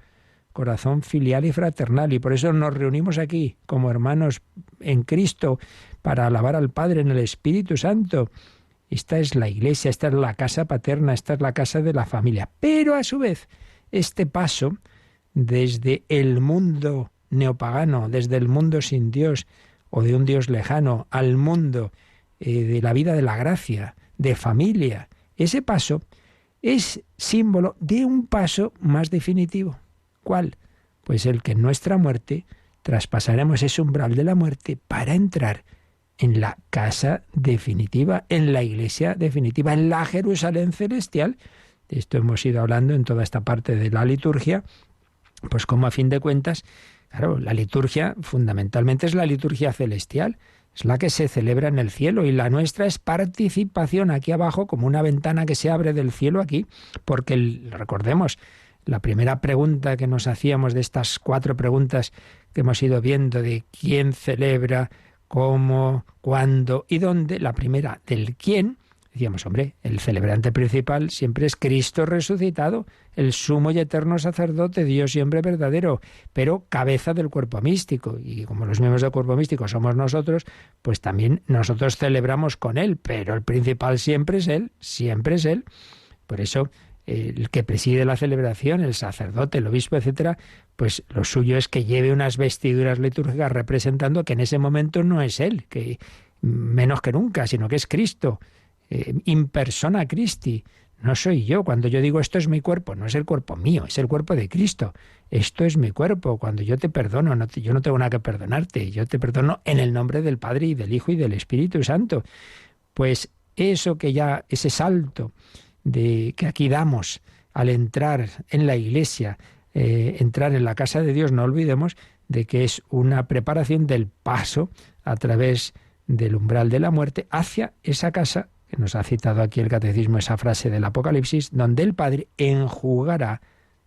Speaker 2: Corazón filial y fraternal. Y por eso nos reunimos aquí como hermanos en Cristo para alabar al Padre en el Espíritu Santo. Esta es la iglesia, esta es la casa paterna, esta es la casa de la familia. Pero a su vez, este paso desde el mundo neopagano, desde el mundo sin Dios o de un Dios lejano al mundo de la vida de la gracia, de familia, ese paso es símbolo de un paso más definitivo. ¿Cuál? Pues el que en nuestra muerte traspasaremos ese umbral de la muerte para entrar en la casa definitiva, en la iglesia definitiva, en la Jerusalén celestial. De esto hemos ido hablando en toda esta parte de la liturgia, pues como a fin de cuentas, claro, la liturgia fundamentalmente es la liturgia celestial. es la que se celebra en el cielo, y la nuestra es participación aquí abajo, como una ventana que se abre del cielo aquí, porque recordemos, la primera pregunta que nos hacíamos de estas 4 preguntas que hemos ido viendo de quién celebra, cómo, cuándo y dónde, la primera del quién, decíamos, hombre, el celebrante principal siempre es Cristo resucitado, el sumo y eterno sacerdote, Dios y hombre verdadero, pero cabeza del cuerpo místico. Y como los miembros del cuerpo místico somos nosotros, pues también nosotros celebramos con Él, pero el principal siempre es Él, siempre es Él. Por eso, el que preside la celebración, el sacerdote, el obispo, etcétera, pues lo suyo es que lleve unas vestiduras litúrgicas representando que en ese momento no es Él, que menos que nunca, sino que es Cristo. In persona Christi, no soy yo. Cuando yo digo esto es mi cuerpo, no es el cuerpo mío, es el cuerpo de Cristo. Esto es mi cuerpo. Cuando yo te perdono, yo no tengo nada que perdonarte, yo te perdono en el nombre del Padre y del Hijo y del Espíritu Santo. Pues eso que ya, ese salto que aquí damos al entrar en la iglesia, entrar en la casa de Dios, no olvidemos de que es una preparación del paso a través del umbral de la muerte hacia esa casa, que nos ha citado aquí el Catecismo, esa frase del Apocalipsis, donde el Padre enjugará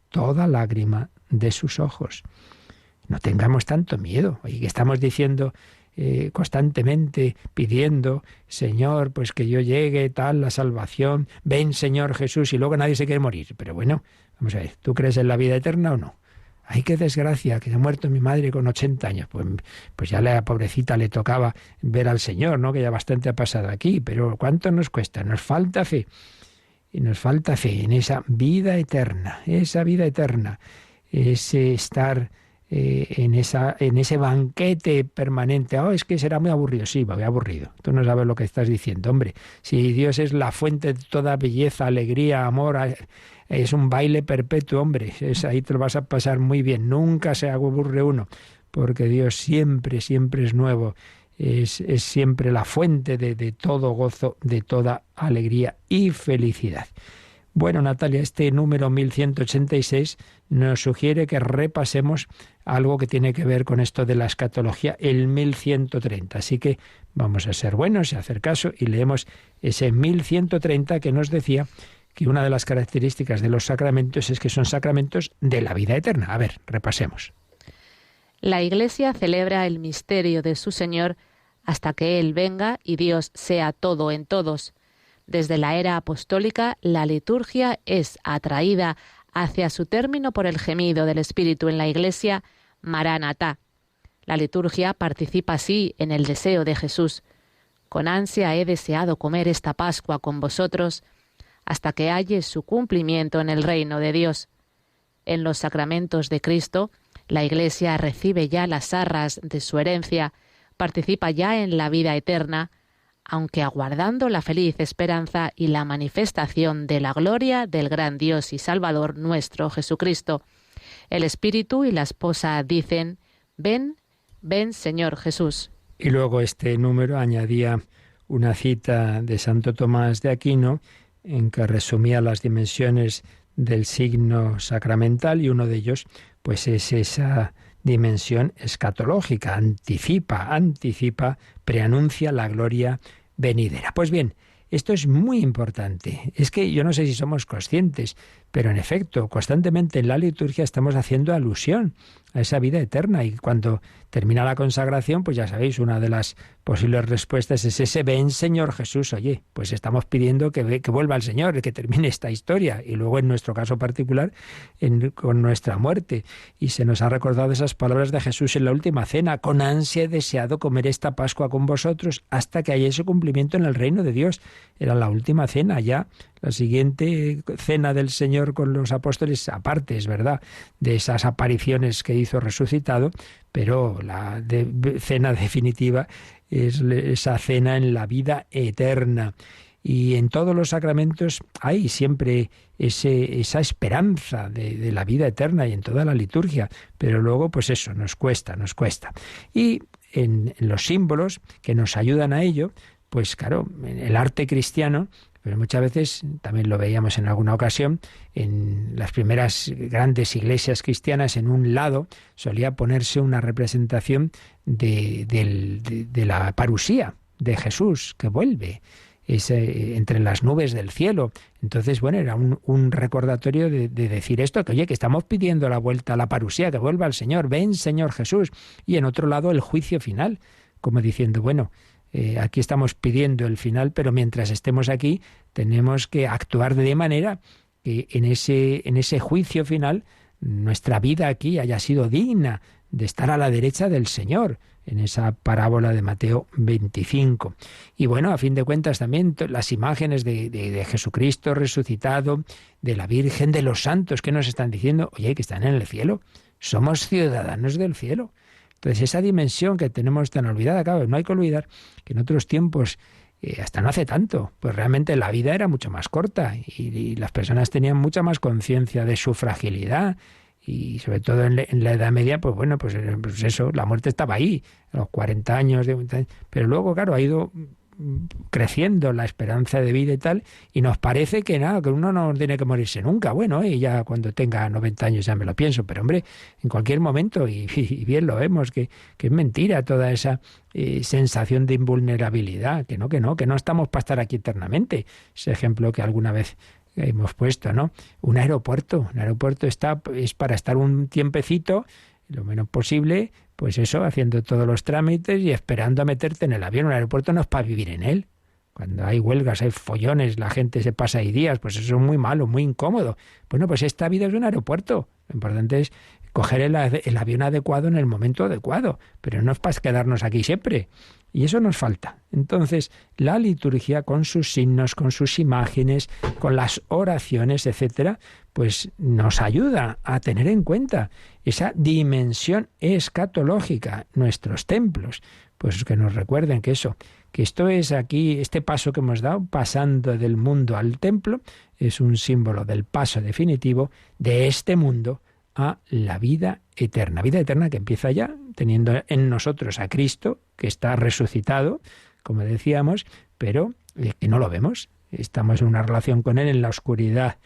Speaker 2: toda lágrima de sus ojos. No tengamos tanto miedo. Oye, que estamos diciendo constantemente, pidiendo, Señor, pues que yo llegue, tal, la salvación, ven Señor Jesús, y luego nadie se quiere morir. Pero bueno, vamos a ver, ¿tú crees en la vida eterna o no? ¡Ay, qué desgracia! Que se ha muerto mi madre con 80 años. Pues ya la pobrecita le tocaba ver al Señor, ¿no? Que ya bastante ha pasado aquí. Pero ¿cuánto nos cuesta? Nos falta fe. Y nos falta fe en esa vida eterna. Esa vida eterna. Ese estar en ese banquete permanente. Oh, es que será muy aburrido. Sí, muy aburrido. Tú no sabes lo que estás diciendo, hombre. Si Dios es la fuente de toda belleza, alegría, amor, es un baile perpetuo, hombre. Ahí te lo vas a pasar muy bien. Nunca se aburre uno, porque Dios siempre, siempre es nuevo. Es siempre la fuente de todo gozo, de toda alegría y felicidad. Bueno, Natalia, este número 1186 nos sugiere que repasemos algo que tiene que ver con esto de la escatología, el 1130. Así que vamos a ser buenos y hacer caso y leemos ese 1130 que nos decía que una de las características de los sacramentos es que son sacramentos de la vida eterna. A ver, repasemos.
Speaker 3: La Iglesia celebra el misterio de su Señor hasta que Él venga y Dios sea todo en todos. Desde la era apostólica, la liturgia es atraída hacia su término por el gemido del Espíritu en la Iglesia, Maranatá. La liturgia participa así en el deseo de Jesús. Con ansia he deseado comer esta Pascua con vosotros, hasta que halle su cumplimiento en el reino de Dios. En los sacramentos de Cristo, la Iglesia recibe ya las arras de su herencia, participa ya en la vida eterna, aunque aguardando la feliz esperanza y la manifestación de la gloria del gran Dios y Salvador nuestro Jesucristo. El Espíritu y la esposa dicen: ven, ven Señor Jesús.
Speaker 2: Y luego este número añadía una cita de Santo Tomás de Aquino, en que resumía las dimensiones del signo sacramental, y uno de ellos pues es esa dimensión escatológica, anticipa, preanuncia la gloria venidera. Pues bien, esto es muy importante. Es que yo no sé si somos conscientes, pero en efecto, constantemente en la liturgia estamos haciendo alusión a esa vida eterna, y cuando termina la consagración, pues ya sabéis, una de las posibles respuestas es ese ven Señor Jesús. Oye, pues estamos pidiendo que vuelva el Señor, que termine esta historia, y luego en nuestro caso particular con nuestra muerte. Y se nos ha recordado esas palabras de Jesús en la última cena: con ansia he deseado comer esta Pascua con vosotros hasta que haya ese cumplimiento en el reino de Dios. Era la última cena ya. La siguiente cena del Señor con los apóstoles, aparte, es verdad, de esas apariciones que hizo resucitado, pero la cena definitiva es esa cena en la vida eterna. Y en todos los sacramentos hay siempre esa esperanza de la vida eterna, y en toda la liturgia, pero luego pues eso, nos cuesta. Y en los símbolos que nos ayudan a ello, pues claro, el arte cristiano Pero muchas veces, también lo veíamos en alguna ocasión, en las primeras grandes iglesias cristianas, en un lado solía ponerse una representación de la parusía de Jesús, que vuelve entre las nubes del cielo. Entonces, bueno, era un recordatorio de decir esto, que oye, que estamos pidiendo la vuelta a la parusía, que vuelva el Señor, ven Señor Jesús. Y en otro lado el juicio final, como diciendo, bueno, aquí estamos pidiendo el final, pero mientras estemos aquí tenemos que actuar de manera que en ese juicio final nuestra vida aquí haya sido digna de estar a la derecha del Señor, en esa parábola de Mateo 25. Y bueno, a fin de cuentas también las imágenes de Jesucristo resucitado, de la Virgen, de los santos que nos están diciendo, oye, que están en el cielo, somos ciudadanos del cielo. Entonces esa dimensión que tenemos tan olvidada, claro, no hay que olvidar que en otros tiempos, hasta no hace tanto, pues realmente la vida era mucho más corta y las personas tenían mucha más conciencia de su fragilidad. Y sobre todo en la Edad Media, pues bueno, pues eso, la muerte estaba ahí, a los 40 años, pero luego, claro, ha ido creciendo la esperanza de vida y tal, y nos parece que nada, que uno no tiene que morirse nunca. Bueno, y ya cuando tenga 90 años ya me lo pienso, pero hombre, en cualquier momento, y bien lo vemos, que es mentira toda esa sensación de invulnerabilidad, que no estamos para estar aquí eternamente. Ese ejemplo que alguna vez hemos puesto, ¿no? Un aeropuerto es para estar un tiempecito, lo menos posible, pues eso, haciendo todos los trámites y esperando a meterte en el avión. Un aeropuerto no es para vivir en él. Cuando hay huelgas, hay follones, la gente se pasa ahí días, pues eso es muy malo, muy incómodo. Bueno, pues esta vida es un aeropuerto. Lo importante es coger el avión adecuado en el momento adecuado, pero no es para quedarnos aquí siempre. Y eso nos falta. Entonces, la liturgia, con sus signos, con sus imágenes, con las oraciones, etcétera, pues nos ayuda a tener en cuenta esa dimensión escatológica, nuestros templos. Pues que nos recuerden que esto es aquí, este paso que hemos dado, pasando del mundo al templo, es un símbolo del paso definitivo de este mundo a la vida eterna. Vida eterna que empieza ya teniendo en nosotros a Cristo, que está resucitado, como decíamos, pero que no lo vemos. Estamos en una relación con Él en la oscuridad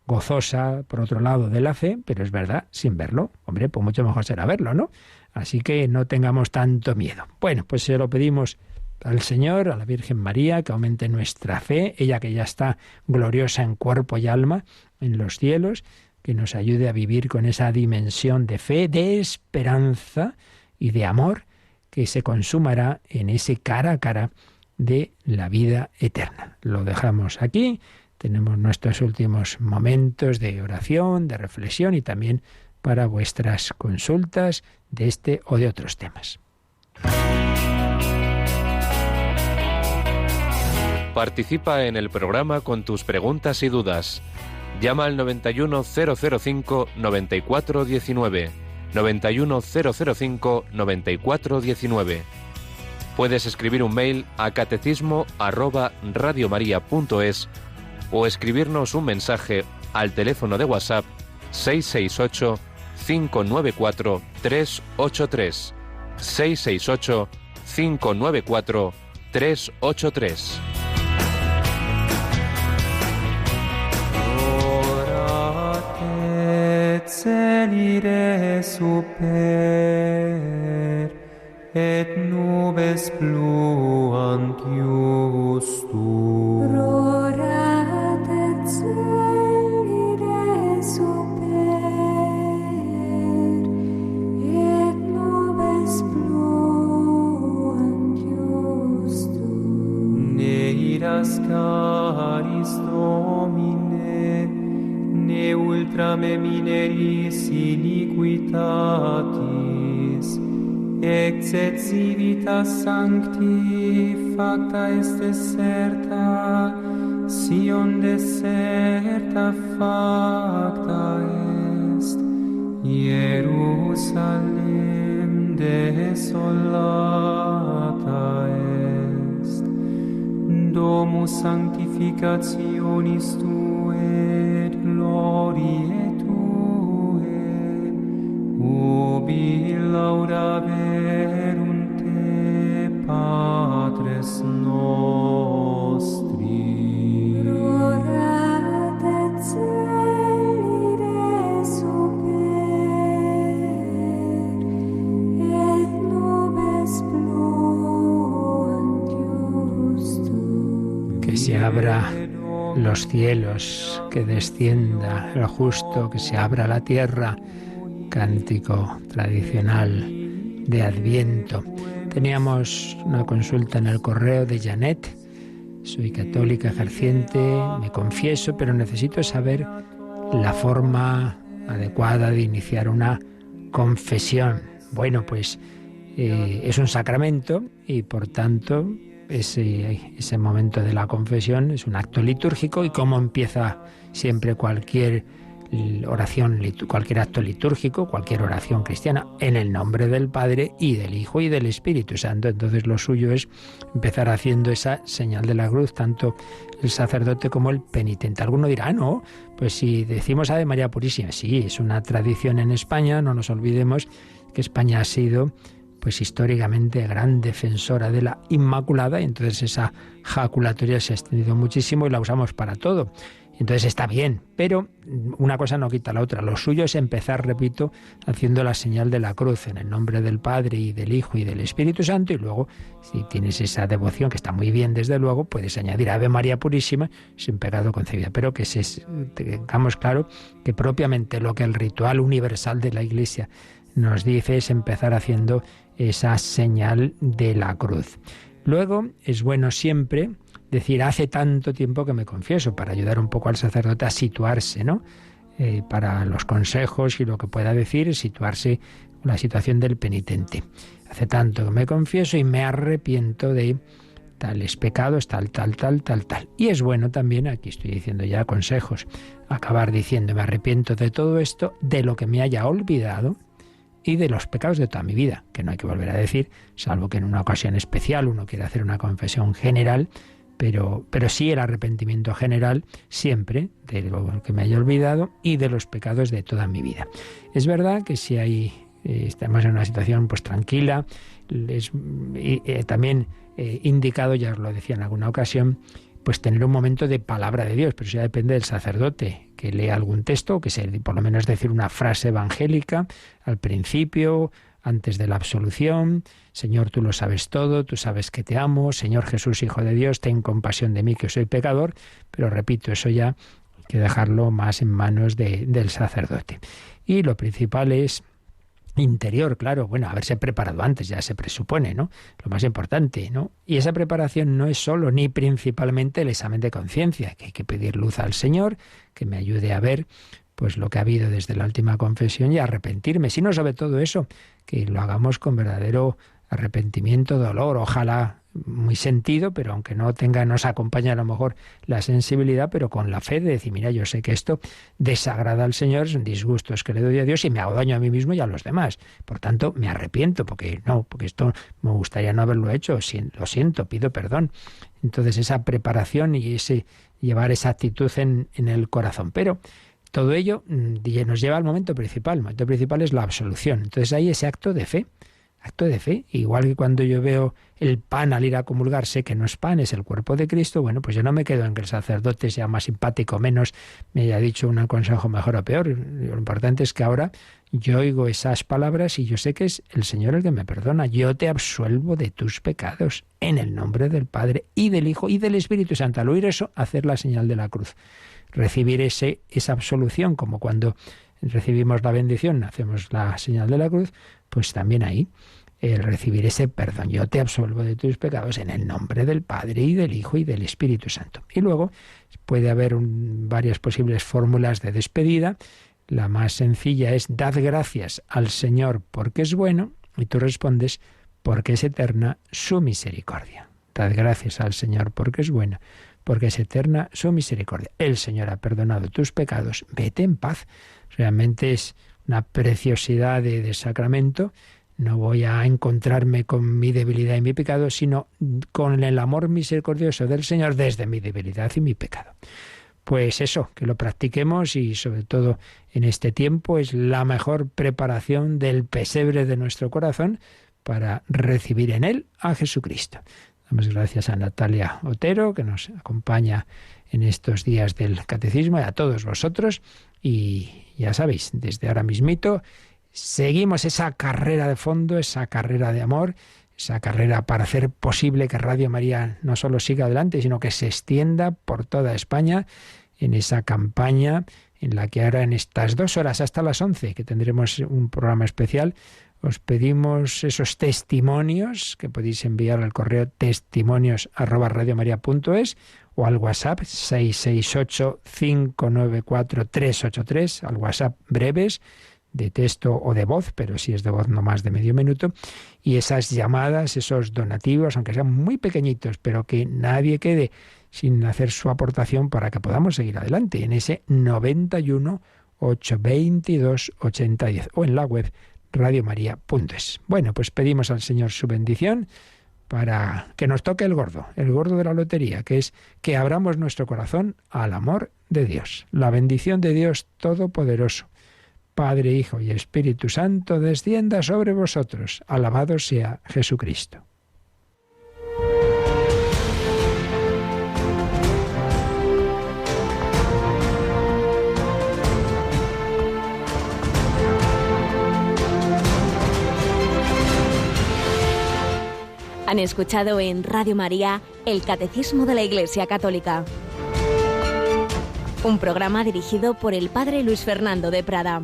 Speaker 2: gozosa, por otro lado, de la fe, pero es verdad, sin verlo. Hombre, pues mucho mejor será verlo, ¿no? Así que no tengamos tanto miedo. Bueno, pues se lo pedimos al Señor, a la Virgen María, que aumente nuestra fe, ella que ya está gloriosa en cuerpo y alma en los cielos, que nos ayude a vivir con esa dimensión de fe, de esperanza y de amor que se consumará en ese cara a cara de la vida eterna. Lo dejamos aquí, tenemos nuestros últimos momentos de oración, de reflexión y también para vuestras consultas de este o de otros temas.
Speaker 4: Participa en el programa con tus preguntas y dudas. Llama al 91005-9419, 91005-9419. Puedes escribir un mail a catecismo@radiomaria.es o escribirnos un mensaje al teléfono de WhatsApp 668-594-383, 668-594-383.
Speaker 5: Celire super, et nubes pluant justum.
Speaker 6: Rorat et celire super, et nubes pluant justum.
Speaker 5: Ne iras caris Domine, ne ultrame mineris iniquitatis, exet civitas sancti facta est deserta, Sion deserta facta est, Jerusalem desolata est, domus sanctificationis Tuae et gloriae Tuae, ubi laudaverunt te, Patres nostri.
Speaker 2: se abra los cielos, que descienda el justo, que se abra la tierra. Cántico tradicional de Adviento. Teníamos una consulta en el correo de Janet. Soy católica ejerciente, me confieso, pero necesito saber la forma adecuada de iniciar una confesión. Bueno, pues es un sacramento y por tanto ese momento de la confesión es un acto litúrgico, y como empieza siempre cualquier oración, cualquier acto litúrgico, cualquier oración cristiana, en el nombre del Padre y del Hijo y del Espíritu Santo. Entonces lo suyo es empezar haciendo esa señal de la cruz, tanto el sacerdote como el penitente. Alguno dirá, no, pues si decimos Ave María Purísima, sí, es una tradición en España, no nos olvidemos que España ha sido pues históricamente gran defensora de la Inmaculada, y entonces esa jaculatoria se ha extendido muchísimo y la usamos para todo. Entonces está bien, pero una cosa no quita la otra. Lo suyo es empezar, repito, haciendo la señal de la cruz en el nombre del Padre y del Hijo y del Espíritu Santo, y luego, si tienes esa devoción, que está muy bien desde luego, puedes añadir Ave María Purísima sin pecado concebida. Pero que tengamos claro que propiamente lo que el ritual universal de la Iglesia nos dice es empezar haciendo esa señal de la cruz. Luego es bueno siempre decir, hace tanto tiempo que me confieso, para ayudar un poco al sacerdote a situarse, ¿no? Para los consejos y lo que pueda decir, situarse en la situación del penitente. Hace tanto que me confieso y me arrepiento de tales pecados, tal. Y es bueno también, aquí estoy diciendo ya consejos, acabar diciendo, me arrepiento de todo esto, de lo que me haya olvidado y de los pecados de toda mi vida, que no hay que volver a decir, salvo que en una ocasión especial uno quiera hacer una confesión general, pero sí el arrepentimiento general siempre de lo que me haya olvidado y de los pecados de toda mi vida. Es verdad que si estamos en una situación pues tranquila, es también indicado, ya os lo decía en alguna ocasión, pues tener un momento de palabra de Dios, pero eso ya depende del sacerdote, que lea algún texto, o que por lo menos decir una frase evangélica al principio, antes de la absolución. Señor, tú lo sabes todo, tú sabes que te amo. Señor Jesús, Hijo de Dios, ten compasión de mí, que soy pecador. Pero repito, eso ya hay que dejarlo más en manos del sacerdote. Y lo principal es interior, claro, bueno, haberse preparado antes, ya se presupone, ¿no? Lo más importante, ¿no? Y esa preparación no es solo ni principalmente el examen de conciencia, que hay que pedir luz al Señor, que me ayude a ver pues lo que ha habido desde la última confesión y a arrepentirme, sino sobre todo eso, que lo hagamos con verdadero arrepentimiento, dolor, ojalá muy sentido, pero aunque no nos acompaña a lo mejor la sensibilidad, pero con la fe de decir, mira, yo sé que esto desagrada al Señor, son disgustos que le doy a Dios y me hago daño a mí mismo y a los demás. Por tanto, me arrepiento, porque esto me gustaría no haberlo hecho, lo siento, pido perdón. Entonces esa preparación y llevar esa actitud en el corazón. Pero todo ello nos lleva al momento principal. El momento principal es la absolución. Entonces hay ese acto de fe. Acto de fe, igual que cuando yo veo el pan al ir a comulgar, sé que no es pan, es el cuerpo de Cristo, bueno, pues yo no me quedo en que el sacerdote sea más simpático o menos, me haya dicho un consejo mejor o peor. Lo importante es que ahora yo oigo esas palabras y yo sé que es el Señor el que me perdona. Yo te absuelvo de tus pecados en el nombre del Padre y del Hijo y del Espíritu Santo. Al oír eso, hacer la señal de la cruz. Recibir esa absolución, como cuando recibimos la bendición, hacemos la señal de la cruz, pues también ahí el recibir ese perdón. Yo te absuelvo de tus pecados en el nombre del Padre y del Hijo y del Espíritu Santo. Y luego puede haber varias posibles fórmulas de despedida. La más sencilla es: dad gracias al Señor porque es bueno, y tú respondes: porque es eterna su misericordia. Dad gracias al Señor porque es bueno, porque es eterna su misericordia. El Señor ha perdonado tus pecados, vete en paz. Realmente es una preciosidad de sacramento. No voy a encontrarme con mi debilidad y mi pecado, sino con el amor misericordioso del Señor desde mi debilidad y mi pecado. Pues eso, que lo practiquemos, y sobre todo en este tiempo es la mejor preparación del pesebre de nuestro corazón para recibir en él a Jesucristo. Damos gracias a Natalia Otero, que nos acompaña en estos días del Catecismo, y a todos vosotros. Y ya sabéis, desde ahora mismito seguimos esa carrera de fondo, esa carrera de amor, esa carrera para hacer posible que Radio María no solo siga adelante, sino que se extienda por toda España en esa campaña en la que ahora en estas 2 horas hasta las 11, que tendremos un programa especial, os pedimos esos testimonios que podéis enviar al correo testimonios@radiomaria.es o al WhatsApp 668-594-383, al WhatsApp breves de texto o de voz, pero si es de voz no más de medio minuto, y esas llamadas, esos donativos, aunque sean muy pequeñitos, pero que nadie quede sin hacer su aportación para que podamos seguir adelante en ese 91 822 8010 o en la web radiomaria.es. Bueno, pues pedimos al Señor su bendición para que nos toque el gordo de la lotería, que es que abramos nuestro corazón al amor de Dios. La bendición de Dios Todopoderoso, Padre, Hijo y Espíritu Santo, descienda sobre vosotros. Alabado sea Jesucristo.
Speaker 1: Han escuchado en Radio María el Catecismo de la Iglesia Católica, un programa dirigido por el Padre Luis Fernando de Prada.